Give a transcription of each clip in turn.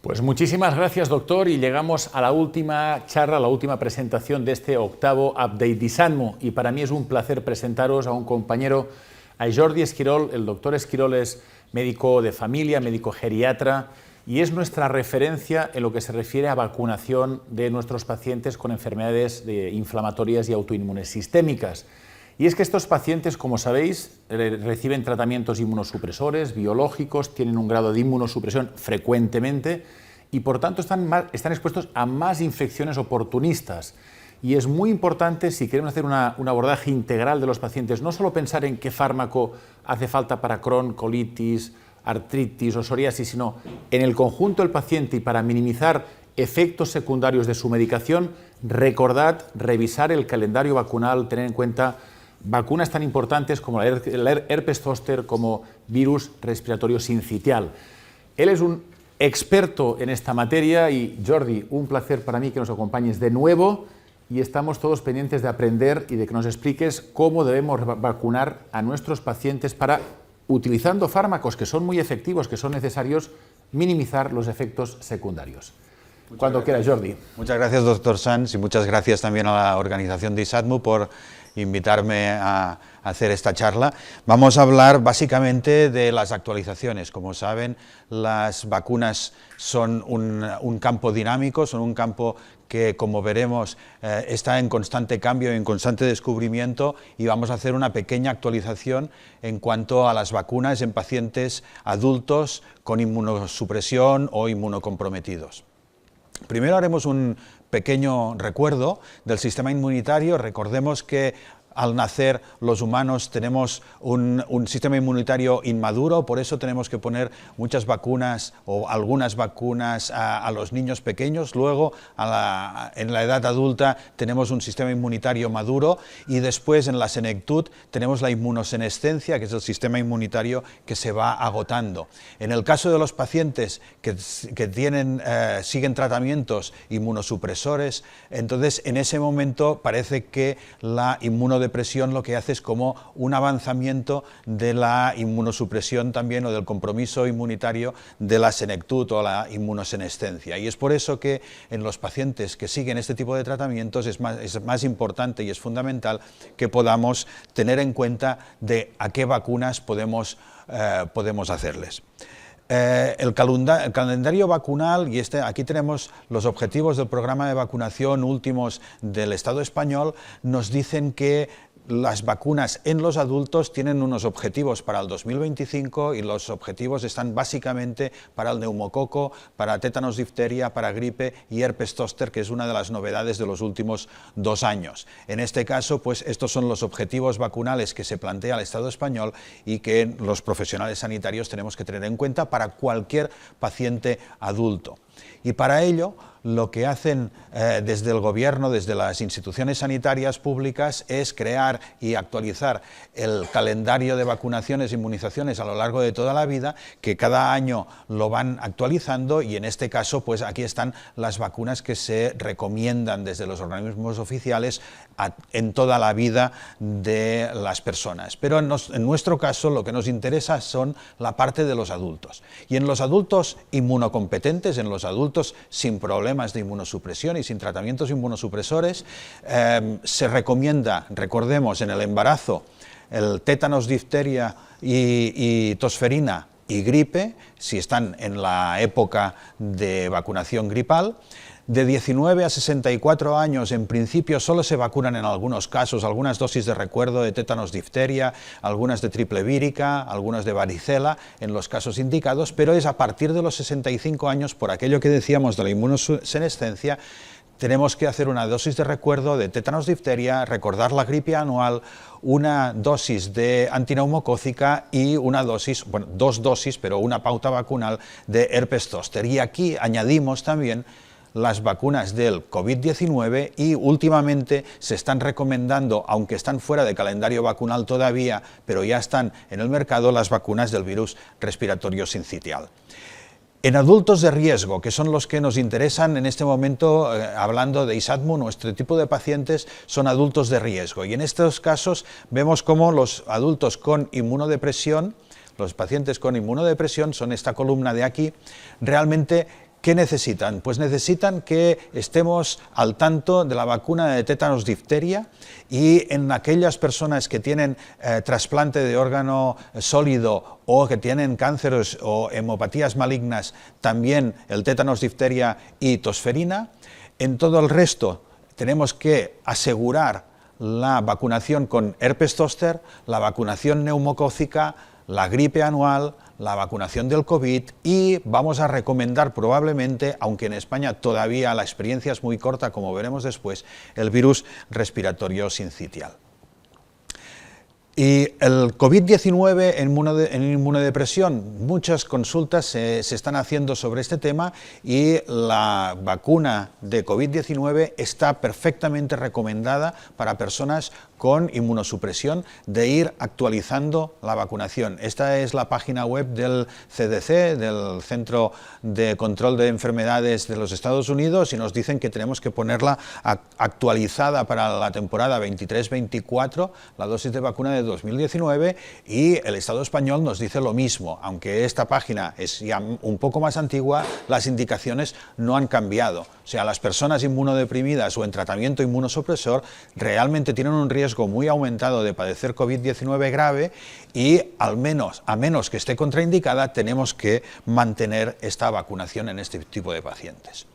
Pues muchísimas gracias, doctor, y llegamos a la última charla, a la última presentación de este octavo update de ISATMU, y para mí es un placer presentaros a un compañero, a Jordi Esquirol. El doctor Esquirol es médico de familia, médico geriatra, y es nuestra referencia en lo que se refiere a vacunación de nuestros pacientes con enfermedades inflamatorias y autoinmunes sistémicas. Y es que estos pacientes, como sabéis, reciben tratamientos inmunosupresores, biológicos, tienen un grado de inmunosupresión frecuentemente y por tanto están expuestos a más infecciones oportunistas. Y es muy importante, si queremos hacer un abordaje integral de los pacientes, no solo pensar en qué fármaco hace falta para Crohn, colitis, artritis o psoriasis, sino en el conjunto del paciente, y para minimizar efectos secundarios de su medicación, recordad revisar el calendario vacunal, tener en cuenta vacunas tan importantes como el herpes zóster, como virus respiratorio sincitial. Él es un experto en esta materia y, Jordi, un placer para mí que nos acompañes de nuevo, y estamos todos pendientes de aprender y de que nos expliques cómo debemos vacunar a nuestros pacientes para, utilizando fármacos que son muy efectivos, que son necesarios, minimizar los efectos secundarios. Cuando quieras, Jordi. Muchas gracias, doctor Sanz, y muchas gracias también a la organización de ISATMU por invitarme a hacer esta charla. Vamos a hablar básicamente de las actualizaciones. Como saben, las vacunas son un campo dinámico, son un campo que, como veremos, está en constante cambio, en constante descubrimiento, y vamos a hacer una pequeña actualización en cuanto a las vacunas en pacientes adultos con inmunosupresión o inmunocomprometidos. Primero haremos un pequeño recuerdo del sistema inmunitario. Recordemos que al nacer los humanos tenemos un sistema inmunitario inmaduro, por eso tenemos que poner muchas vacunas o algunas vacunas a los niños pequeños. Luego, en la edad adulta, tenemos un sistema inmunitario maduro, y después en la senectud tenemos la inmunosenescencia, que es el sistema inmunitario que se va agotando. En el caso de los pacientes que siguen tratamientos inmunosupresores, entonces en ese momento parece que la inmunodepresión lo que hace es como un avanzamiento de la inmunosupresión también, o del compromiso inmunitario de la senectud o la inmunosenescencia. Y es por eso que en los pacientes que siguen este tipo de tratamientos es más importante y es fundamental que podamos tener en cuenta de a qué vacunas podemos hacerles. El calendario vacunal, y aquí tenemos los objetivos del programa de vacunación últimos del Estado español, nos dicen que las vacunas en los adultos tienen unos objetivos para el 2025, y los objetivos están básicamente para el neumococo, para tétanos, difteria, para gripe y herpes zóster, que es una de las novedades de los últimos 2 años. En este caso, pues estos son los objetivos vacunales que se plantea el Estado español y que los profesionales sanitarios tenemos que tener en cuenta para cualquier paciente adulto. Y para ello, lo que hacen desde el gobierno, desde las instituciones sanitarias públicas, es crear y actualizar el calendario de vacunaciones e inmunizaciones a lo largo de toda la vida, que cada año lo van actualizando, y en este caso, pues aquí están las vacunas que se recomiendan desde los organismos oficiales en toda la vida de las personas. Pero en nuestro caso lo que nos interesa son la parte de los adultos. Y en los adultos inmunocompetentes, en los adultos sin problemas de inmunosupresión y sin tratamientos inmunosupresores, se recomienda, recordemos, en el embarazo, el tétanos, difteria y tosferina y gripe, si están en la época de vacunación gripal. De 19 a 64 años, en principio, solo se vacunan en algunos casos algunas dosis de recuerdo de tétanos, difteria, algunas de triple vírica, algunas de varicela, en los casos indicados, pero es a partir de los 65 años, por aquello que decíamos de la inmunosenescencia, tenemos que hacer una dosis de recuerdo de tétanos, difteria, recordar la gripe anual, una dosis de antineumocócica y una dosis, bueno, 2 dosis, pero una pauta vacunal de herpes zóster. Y aquí añadimos también las vacunas del COVID-19, y últimamente se están recomendando, aunque están fuera de calendario vacunal todavía, pero ya están en el mercado, las vacunas del virus respiratorio sincitial. En adultos de riesgo, que son los que nos interesan en este momento, hablando de ISATMU, nuestro tipo de pacientes son adultos de riesgo, y en estos casos vemos cómo los adultos con inmunodepresión, los pacientes con inmunodepresión, son esta columna de aquí, realmente ¿Qué necesitan? Pues necesitan que estemos al tanto de la vacuna de tétanos difteria, y en aquellas personas que tienen trasplante de órgano sólido o que tienen cánceres o hemopatías malignas, también el tétanos difteria y tosferina. En todo el resto tenemos que asegurar la vacunación con herpes zóster, la vacunación neumocócica, la gripe anual, la vacunación del COVID, y vamos a recomendar probablemente, aunque en España todavía la experiencia es muy corta, como veremos después, el virus respiratorio sincitial. Y el COVID-19 en inmunodepresión, muchas consultas se están haciendo sobre este tema, y la vacuna de COVID-19 está perfectamente recomendada para personas con inmunosupresión, de ir actualizando la vacunación. Esta es la página web del CDC, del Centro de Control de Enfermedades de los Estados Unidos, y nos dicen que tenemos que ponerla actualizada para la temporada 23-24, la dosis de vacuna de 2019, y el Estado español nos dice lo mismo. Aunque esta página es ya un poco más antigua, las indicaciones no han cambiado. O sea, las personas inmunodeprimidas o en tratamiento inmunosupresor realmente tienen un riesgo muy aumentado de padecer COVID-19 grave, y a menos que esté contraindicada, tenemos que mantener esta vacunación en este tipo de pacientes.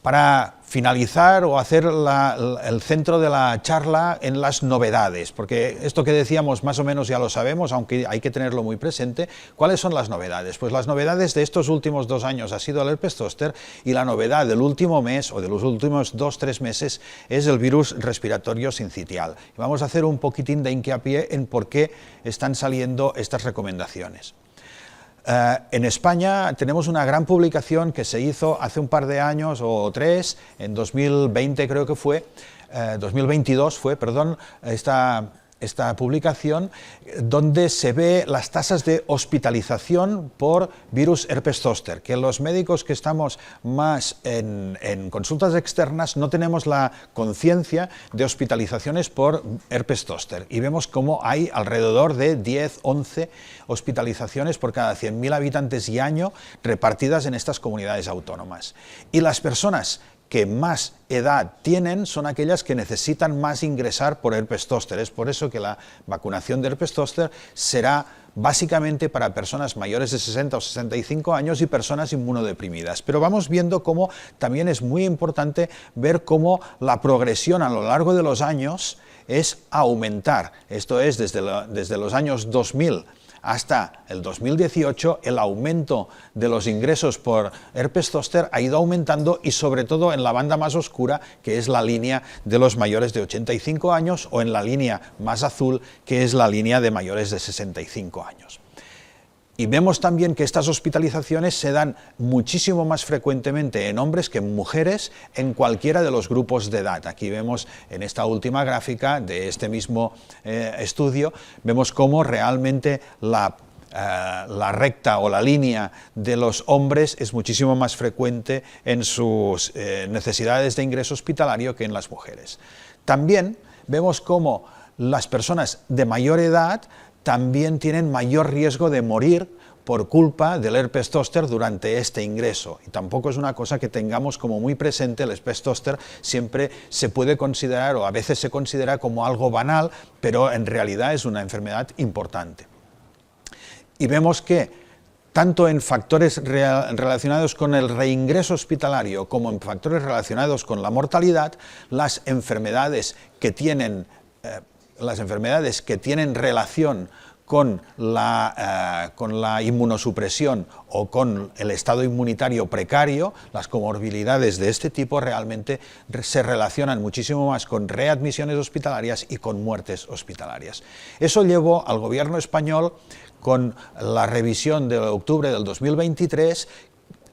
Para finalizar o hacer el centro de la charla en las novedades, porque esto que decíamos más o menos ya lo sabemos, aunque hay que tenerlo muy presente. ¿Cuáles son las novedades? Pues las novedades de estos últimos 2 años ha sido el herpes zóster, y la novedad del último mes o de los últimos 2-3 meses es el virus respiratorio sincitial. Vamos a hacer un poquitín de hincapié en por qué están saliendo estas recomendaciones. En España tenemos una gran publicación que se hizo hace un par de años o 3, en 2020 creo que fue, 2022 fue, perdón, esta publicación, donde se ve las tasas de hospitalización por virus herpes zóster, que los médicos que estamos más en consultas externas no tenemos la conciencia de hospitalizaciones por herpes zóster, y vemos cómo hay alrededor de 10-11 hospitalizaciones por cada 100.000 habitantes y año repartidas en estas comunidades autónomas. Y las personas que más edad tienen son aquellas que necesitan más ingresar por herpes zóster. Es por eso que la vacunación de herpes zóster será básicamente para personas mayores de 60 o 65 años y personas inmunodeprimidas. Pero vamos viendo cómo también es muy importante ver cómo la progresión a lo largo de los años es aumentar. Esto es, desde los años 2000 hasta el 2018, el aumento de los ingresos por herpes zóster ha ido aumentando, y sobre todo en la banda más oscura, que es la línea de los mayores de 85 años, o en la línea más azul, que es la línea de mayores de 65 años. Y vemos también que estas hospitalizaciones se dan muchísimo más frecuentemente en hombres que en mujeres en cualquiera de los grupos de edad. Aquí vemos en esta última gráfica de este mismo estudio, vemos cómo realmente la recta o la línea de los hombres es muchísimo más frecuente en sus necesidades de ingreso hospitalario que en las mujeres. También vemos cómo las personas de mayor edad también tienen mayor riesgo de morir por culpa del herpes zóster durante este ingreso. Y tampoco es una cosa que tengamos como muy presente. El herpes zóster siempre se puede considerar, o a veces se considera, como algo banal, pero en realidad es una enfermedad importante. Y vemos que tanto en factores relacionados con el reingreso hospitalario como en factores relacionados con la mortalidad, las enfermedades que tienen relación con la inmunosupresión o con el estado inmunitario precario, las comorbilidades de este tipo realmente se relacionan muchísimo más con readmisiones hospitalarias y con muertes hospitalarias. Eso llevó al gobierno español, con la revisión de octubre del 2023,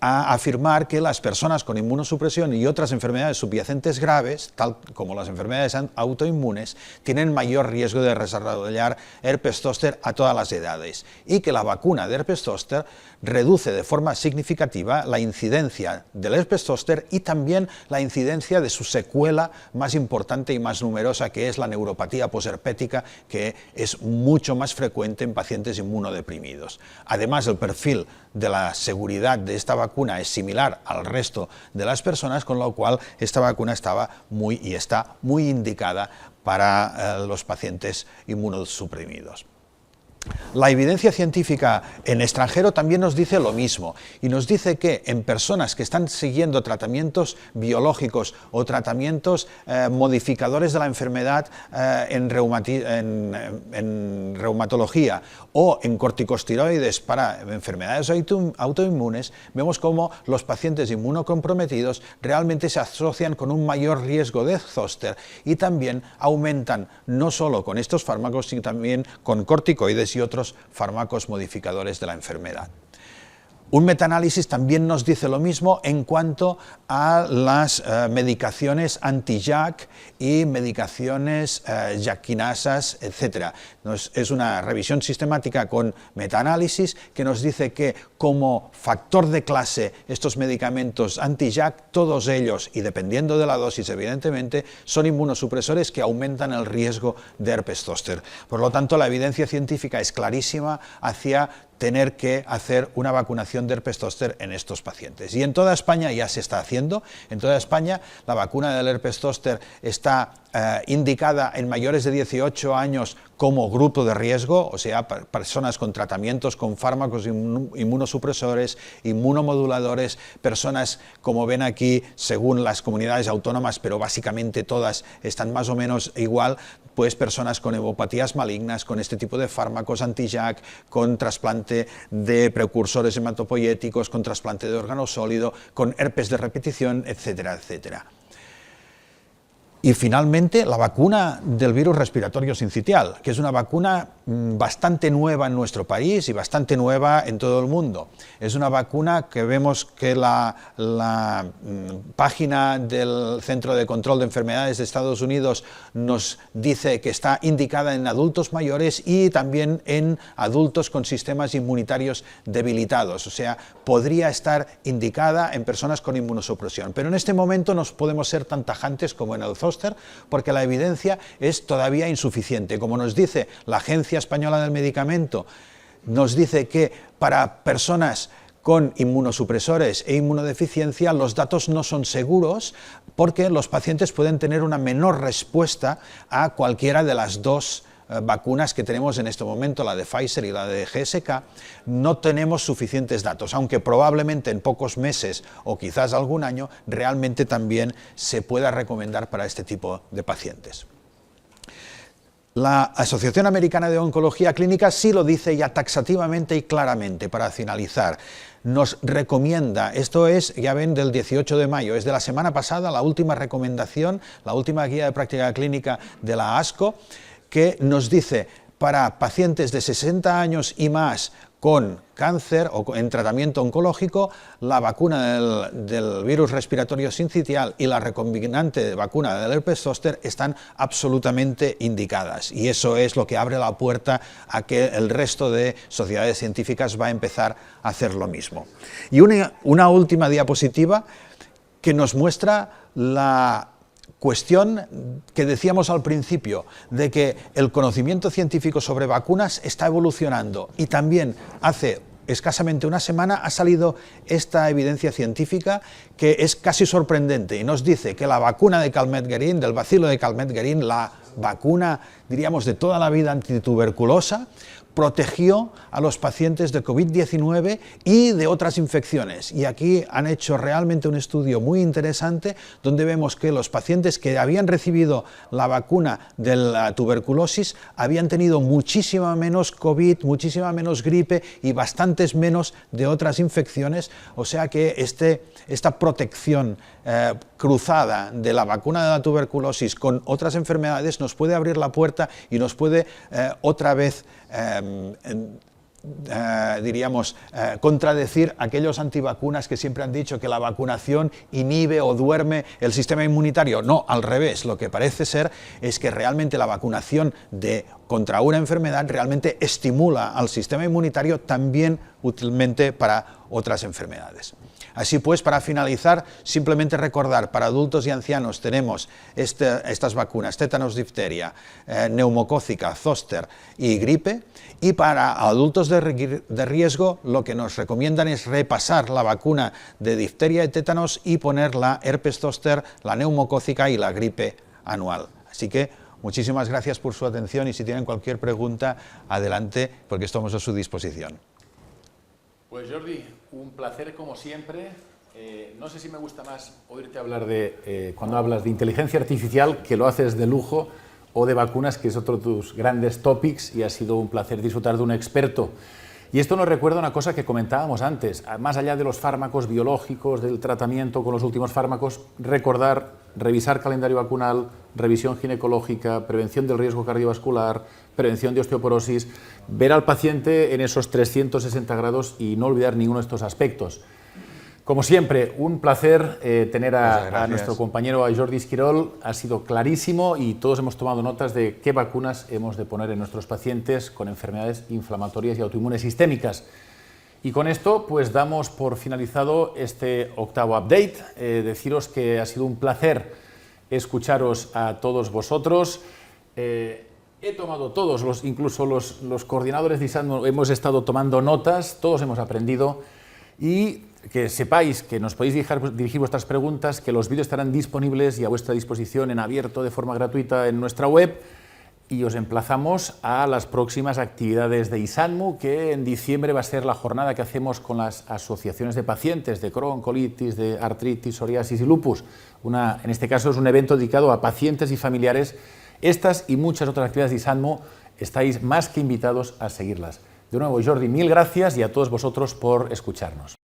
a afirmar que las personas con inmunosupresión y otras enfermedades subyacentes graves, tal como las enfermedades autoinmunes, tienen mayor riesgo de desarrollar herpes zóster a todas las edades, y que la vacuna de herpes zóster reduce de forma significativa la incidencia del herpes zóster y también la incidencia de su secuela más importante y más numerosa, que es la neuropatía posherpética, que es mucho más frecuente en pacientes inmunodeprimidos. Además, el perfil de la seguridad de esta vacuna es similar al resto de las personas, con lo cual esta vacuna estaba y está muy indicada para los pacientes inmunosuprimidos. La evidencia científica en extranjero también nos dice lo mismo y nos dice que en personas que están siguiendo tratamientos biológicos o tratamientos modificadores de la enfermedad en reumatología o en corticosteroides para enfermedades autoinmunes, vemos cómo los pacientes inmunocomprometidos realmente se asocian con un mayor riesgo de zóster y también aumentan no solo con estos fármacos, sino también con corticoides y otros fármacos modificadores de la enfermedad. Un metaanálisis también nos dice lo mismo en cuanto a las medicaciones anti-JAK y medicaciones JAK-quinasas, etc. Es una revisión sistemática con metaanálisis que nos dice que como factor de clase estos medicamentos anti-JAK, todos ellos, y dependiendo de la dosis evidentemente, son inmunosupresores que aumentan el riesgo de herpes zóster. Por lo tanto, la evidencia científica es clarísima hacia tener que hacer una vacunación de herpes zóster en estos pacientes. Y en toda España ya se está haciendo. En toda España la vacuna del herpes zóster está indicada en mayores de 18 años como grupo de riesgo, o sea, personas con tratamientos con fármacos inmunosupresores, inmunomoduladores, personas, como ven aquí, según las comunidades autónomas, pero básicamente todas están más o menos igual, pues personas con hemopatías malignas, con este tipo de fármacos anti-JAK, con trasplante de precursores hematopoyéticos, con trasplante de órgano sólido, con herpes de repetición, etcétera, etcétera. Y finalmente, la vacuna del virus respiratorio sincitial, que es una vacuna bastante nueva en nuestro país y bastante nueva en todo el mundo. Es una vacuna que vemos que la página del Centro de Control de Enfermedades de Estados Unidos nos dice que está indicada en adultos mayores y también en adultos con sistemas inmunitarios debilitados, o sea, podría estar indicada en personas con inmunosupresión. Pero en este momento no podemos ser tan tajantes como en el zóster, porque la evidencia es todavía insuficiente. Como nos dice la Agencia Española del Medicamento, nos dice que para personas con inmunosupresores e inmunodeficiencia los datos no son seguros porque los pacientes pueden tener una menor respuesta a cualquiera de las dos vacunas que tenemos en este momento, la de Pfizer y la de GSK. No tenemos suficientes datos, aunque probablemente en pocos meses o quizás algún año realmente también se pueda recomendar para este tipo de pacientes. La Asociación Americana de Oncología Clínica sí lo dice ya taxativamente y claramente. Para finalizar, nos recomienda, esto es, ya ven, del 18 de mayo, es de la semana pasada, la última recomendación, la última guía de práctica clínica de la ASCO, que nos dice para pacientes de 60 años y más con cáncer o en tratamiento oncológico, la vacuna del virus respiratorio sincitial y la recombinante vacuna del herpes zóster están absolutamente indicadas, y eso es lo que abre la puerta a que el resto de sociedades científicas va a empezar a hacer lo mismo. Y una última diapositiva que nos muestra la cuestión que decíamos al principio, de que el conocimiento científico sobre vacunas está evolucionando, y también hace escasamente una semana ha salido esta evidencia científica que es casi sorprendente y nos dice que la vacuna de Calmette-Guerin, del bacilo de Calmette-Guerin, la vacuna, diríamos, de toda la vida antituberculosa, protegió a los pacientes de COVID-19 y de otras infecciones. Y aquí han hecho realmente un estudio muy interesante donde vemos que los pacientes que habían recibido la vacuna de la tuberculosis habían tenido muchísima menos COVID, muchísima menos gripe y bastantes menos de otras infecciones. O sea que esta protección cruzada de la vacuna de la tuberculosis con otras enfermedades nos puede abrir la puerta y nos puede otra vez diríamos, contradecir aquellos antivacunas que siempre han dicho que la vacunación inhibe o duerme el sistema inmunitario. No, al revés, lo que parece ser es que realmente la vacunación contra una enfermedad realmente estimula al sistema inmunitario también útilmente para otras enfermedades. Así pues, para finalizar, simplemente recordar, para adultos y ancianos tenemos estas vacunas, tétanos, difteria, neumocócica, zóster y gripe, y para adultos de riesgo lo que nos recomiendan es repasar la vacuna de difteria y tétanos y poner la herpes zóster, la neumocócica y la gripe anual. Así que muchísimas gracias por su atención y si tienen cualquier pregunta, adelante, porque estamos a su disposición. Pues Jordi, un placer como siempre. No sé si me gusta más oírte hablar de, cuando hablas de inteligencia artificial, que lo haces de lujo, o de vacunas, que es otro de tus grandes topics, y ha sido un placer disfrutar de un experto. Y esto nos recuerda una cosa que comentábamos antes, más allá de los fármacos biológicos, del tratamiento con los últimos fármacos, recordar, revisar calendario vacunal, revisión ginecológica, prevención del riesgo cardiovascular, prevención de osteoporosis, ver al paciente en esos 360 grados y no olvidar ninguno de estos aspectos. Como siempre, un placer tener a nuestro compañero, a Jordi Esquirol. Ha sido clarísimo y todos hemos tomado notas de qué vacunas hemos de poner en nuestros pacientes con enfermedades inflamatorias y autoinmunes sistémicas. Y con esto, pues damos por finalizado este octavo update. Deciros que ha sido un placer escucharos a todos vosotros. He tomado todos, incluso los coordinadores de ISADMU, hemos estado tomando notas, todos hemos aprendido. Y que sepáis que nos podéis dirigir vuestras preguntas, que los vídeos estarán disponibles y a vuestra disposición en abierto de forma gratuita en nuestra web, y os emplazamos a las próximas actividades de ISADMU, que en diciembre va a ser la jornada que hacemos con las asociaciones de pacientes de Crohn, colitis, de artritis, psoriasis y lupus. En este caso es un evento dedicado a pacientes y familiares. Estas y muchas otras actividades de ISADMU estáis más que invitados a seguirlas. De nuevo, Jordi, mil gracias y a todos vosotros por escucharnos.